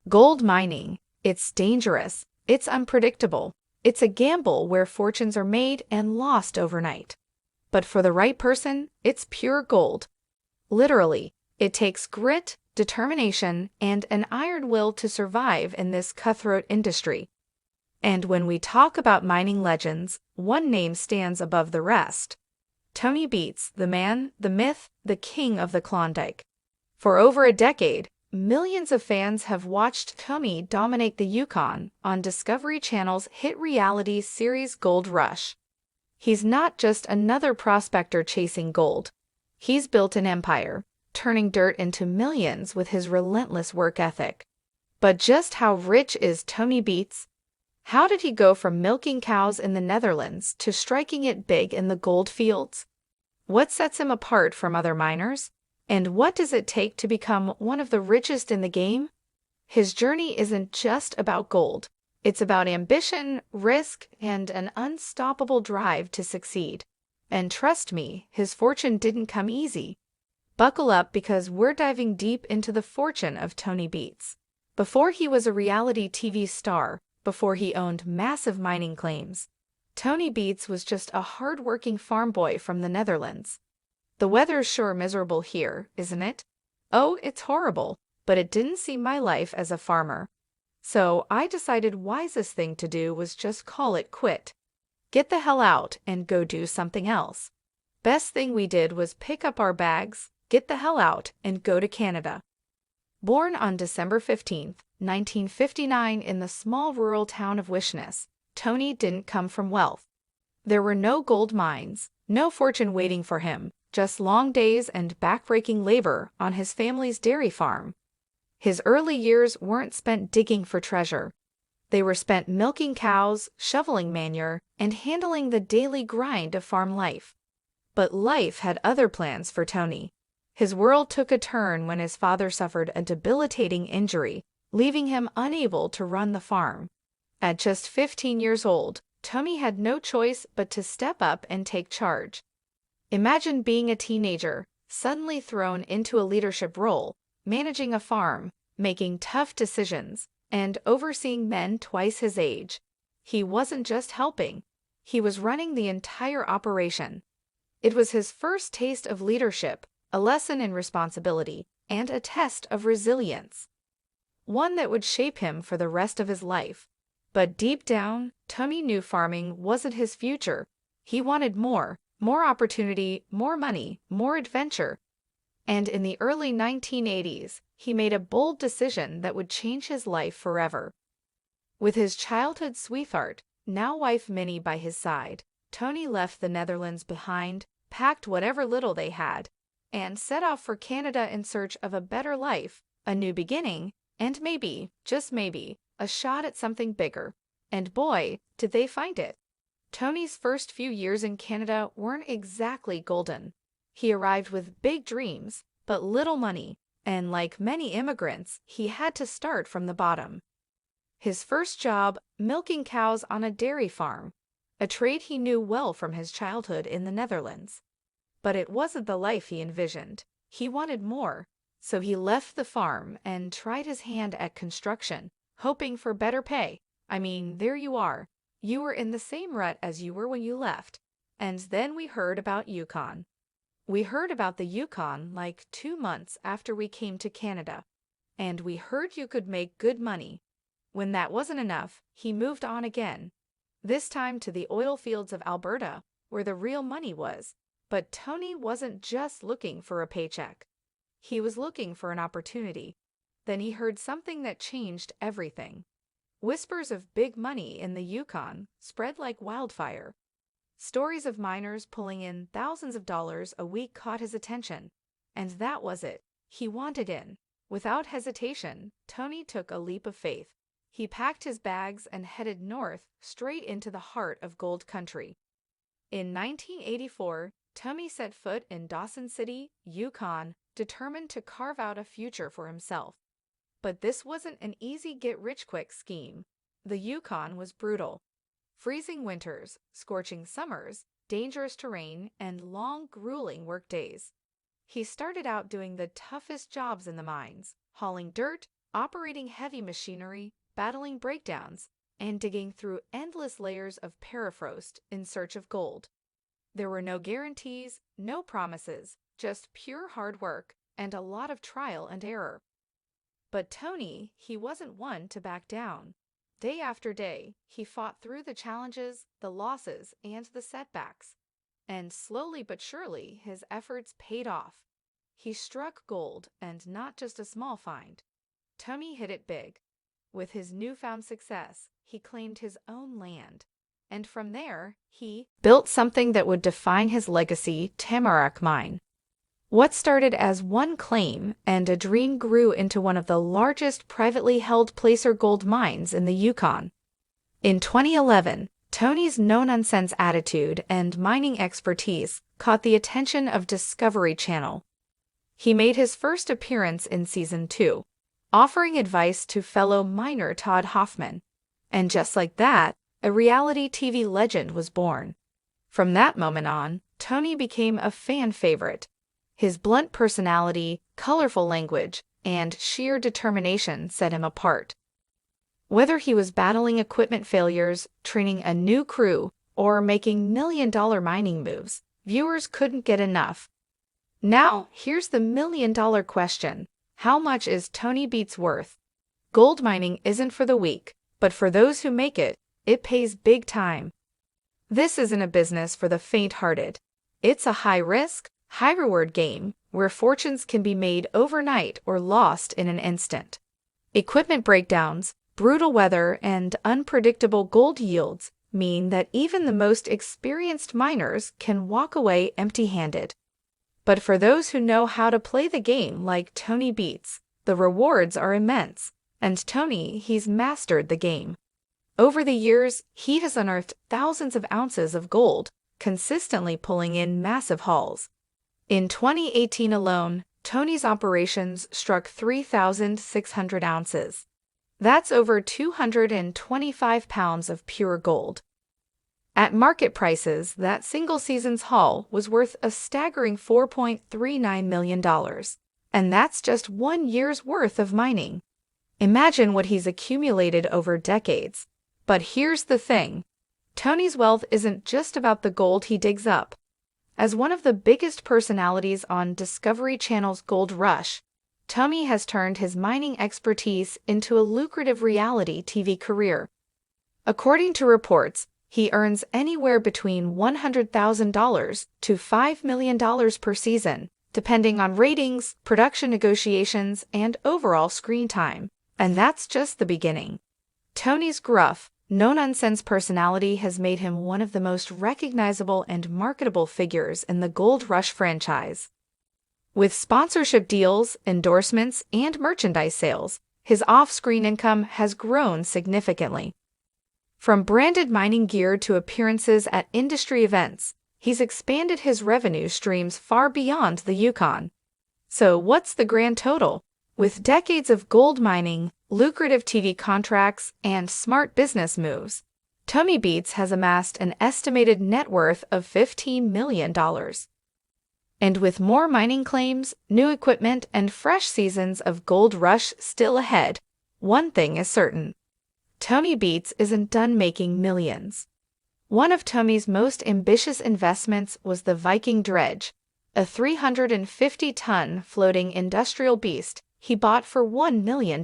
Gold mining. It's dangerous. It's unpredictable. It's a gamble where fortunes are made and lost overnight. But for the right person, it's pure gold. Literally, it takes grit, determination, and an iron will to survive in this cutthroat industry. And when we talk about mining legends, one name stands above the rest. Tony Beets, the man, the myth, the king of the Klondike. For over a decade, millions of fans have watched Tony dominate the Yukon on Discovery Channel's hit reality series Gold Rush. He's not just another prospector chasing gold. He's built an empire, turning dirt into millions with his relentless work ethic. But just how rich is Tony Beets? How did he go from milking cows in the Netherlands to striking it big in the gold fields? What sets him apart from other miners? And what does it take to become one of the richest in the game? His journey isn't just about gold. It's about ambition, risk, and an unstoppable drive to succeed. And trust me, his fortune didn't come easy. Buckle up because we're diving deep into the fortune of Tony Beets. Before he was a reality TV star, before he owned massive mining claims, Tony Beets was just a hard-working farm boy from the Netherlands. The weather's sure miserable here, isn't it? Oh, it's horrible, but it didn't see my life as a farmer. So I decided wisest thing to do was just call it quit. Get the hell out and go do something else. Best thing we did was pick up our bags, get the hell out, and go to Canada. Born on December 15, 1959 in the small rural town of Wishness, Tony didn't come from wealth. There were no gold mines, no fortune waiting for him, just long days and backbreaking labor on his family's dairy farm. His early years weren't spent digging for treasure. They were spent milking cows, shoveling manure, and handling the daily grind of farm life. But life had other plans for Tony. His world took a turn when his father suffered a debilitating injury, leaving him unable to run the farm. At just 15 years old, Tony had no choice but to step up and take charge. Imagine being a teenager, suddenly thrown into a leadership role, managing a farm, making tough decisions, and overseeing men twice his age. He wasn't just helping. He was running the entire operation. It was his first taste of leadership, a lesson in responsibility, and a test of resilience. One that would shape him for the rest of his life. But deep down, Tony knew farming wasn't his future. He wanted more opportunity, more money, more adventure. And in the early 1980s, he made a bold decision that would change his life forever. With his childhood sweetheart, now wife Minnie by his side, Tony left the Netherlands behind, packed whatever little they had, and set off for Canada in search of a better life, a new beginning, and maybe, just maybe, a shot at something bigger. And boy, did they find it. Tony's first few years in Canada weren't exactly golden. He arrived with big dreams, but little money, and like many immigrants, he had to start from the bottom. His first job, milking cows on a dairy farm, a trade he knew well from his childhood in the Netherlands. But it wasn't the life he envisioned. He wanted more, so he left the farm and tried his hand at construction, hoping for better pay. I mean, there you are. You were in the same rut as you were when you left. And then we heard about Yukon. We heard about the Yukon like 2 months after we came to Canada. And we heard you could make good money. When that wasn't enough, he moved on again. This time to the oil fields of Alberta, where the real money was. But Tony wasn't just looking for a paycheck. He was looking for an opportunity. Then he heard something that changed everything. Whispers of big money in the Yukon spread like wildfire. Stories of miners pulling in thousands of dollars a week caught his attention. And that was it. He wanted in. Without hesitation, Tony took a leap of faith. He packed his bags and headed north, straight into the heart of gold country. In 1984, Tony set foot in Dawson City, Yukon, determined to carve out a future for himself. But this wasn't an easy get-rich-quick scheme. The Yukon was brutal. Freezing winters, scorching summers, dangerous terrain, and long, grueling workdays. He started out doing the toughest jobs in the mines, hauling dirt, operating heavy machinery, battling breakdowns, and digging through endless layers of permafrost in search of gold. There were no guarantees, no promises, just pure hard work and a lot of trial and error. But Tony, he wasn't one to back down. Day after day, he fought through the challenges, the losses, and the setbacks. And slowly but surely, his efforts paid off. He struck gold, and not just a small find. Tony hit it big. With his newfound success, he claimed his own land. And from there, he built something that would define his legacy, Tamarack Mine. What started as one claim and a dream grew into one of the largest privately held placer gold mines in the Yukon. In 2011, Tony's no-nonsense attitude and mining expertise caught the attention of Discovery Channel. He made his first appearance in Season 2, offering advice to fellow miner Todd Hoffman. And just like that, a reality TV legend was born. From that moment on, Tony became a fan favorite. His blunt personality, colorful language, and sheer determination set him apart. Whether he was battling equipment failures, training a new crew, or making million-dollar mining moves, viewers couldn't get enough. Now, here's the million-dollar question. How much is Tony Beets worth? Gold mining isn't for the weak, but for those who make it, it pays big time. This isn't a business for the faint-hearted. It's a high-risk, high-reward game where fortunes can be made overnight or lost in an instant. Equipment breakdowns, brutal weather, and unpredictable gold yields mean that even the most experienced miners can walk away empty-handed. But for those who know how to play the game like Tony Beets, the rewards are immense, and Tony, he's mastered the game. Over the years, he has unearthed thousands of ounces of gold, consistently pulling in massive hauls. In 2018 alone, Tony's operations struck 3,600 ounces. That's over 225 pounds of pure gold. At market prices, that single season's haul was worth a staggering $4.39 million. And that's just 1 year's worth of mining. Imagine what he's accumulated over decades. But here's the thing. Tony's wealth isn't just about the gold he digs up. As one of the biggest personalities on Discovery Channel's Gold Rush, Tony has turned his mining expertise into a lucrative reality TV career. According to reports, he earns anywhere between $100,000 to $5 million per season, depending on ratings, production negotiations, and overall screen time. And that's just the beginning. Tony's gruff, no-nonsense personality has made him one of the most recognizable and marketable figures in the Gold Rush franchise. With sponsorship deals, endorsements, and merchandise sales, his off-screen income has grown significantly. From branded mining gear to appearances at industry events, he's expanded his revenue streams far beyond the Yukon. So what's the grand total? With decades of gold mining, lucrative TV contracts, and smart business moves, Tony Beets has amassed an estimated net worth of $15 million. And with more mining claims, new equipment, and fresh seasons of Gold Rush still ahead, one thing is certain. Tony Beets isn't done making millions. One of Tony's most ambitious investments was the Viking Dredge, a 350-ton floating industrial beast he bought for $1 million.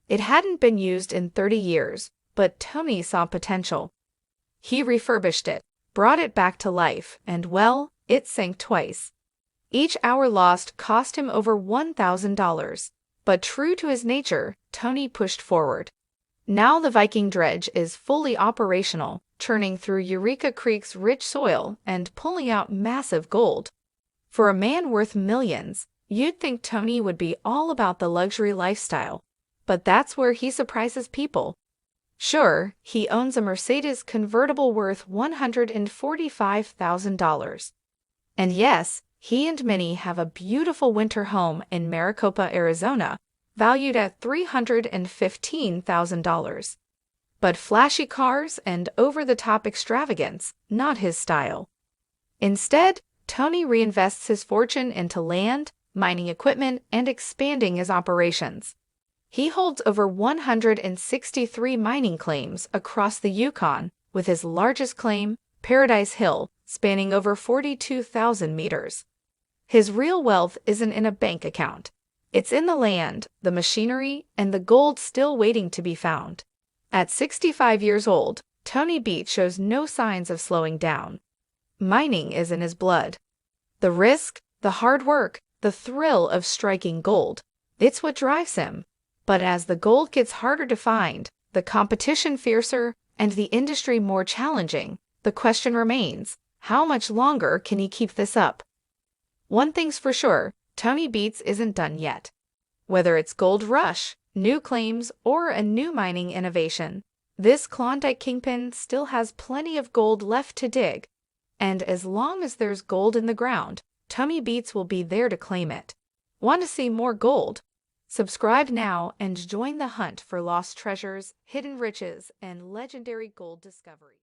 It hadn't been used in 30 years, but Tony saw potential. He refurbished it, brought it back to life, and well, it sank twice. Each hour lost cost him over $1,000, but true to his nature, Tony pushed forward. Now the Viking Dredge is fully operational, churning through Eureka Creek's rich soil and pulling out massive gold. For a man worth millions, you'd think Tony would be all about the luxury lifestyle, but that's where he surprises people. Sure, he owns a Mercedes convertible worth $145,000. And yes, he and Minnie have a beautiful winter home in Maricopa, Arizona, valued at $315,000. But flashy cars and over-the-top extravagance, not his style. Instead, Tony reinvests his fortune into land, mining equipment, and expanding his operations. He holds over 163 mining claims across the Yukon, with his largest claim, Paradise Hill, spanning over 42,000 meters. His real wealth isn't in a bank account. It's in the land, the machinery, and the gold still waiting to be found. At 65 years old, Tony Beets shows no signs of slowing down. Mining is in his blood. The risk, the hard work, the thrill of striking gold, it's what drives him. But as the gold gets harder to find, the competition fiercer, and the industry more challenging, the question remains, how much longer can he keep this up? One thing's for sure, Tony Beets isn't done yet. Whether it's gold rush, new claims, or a new mining innovation, this Klondike kingpin still has plenty of gold left to dig. And as long as there's gold in the ground, Tony Beets will be there to claim it. Want to see more gold? Subscribe now and join the hunt for lost treasures, hidden riches, and legendary gold discovery.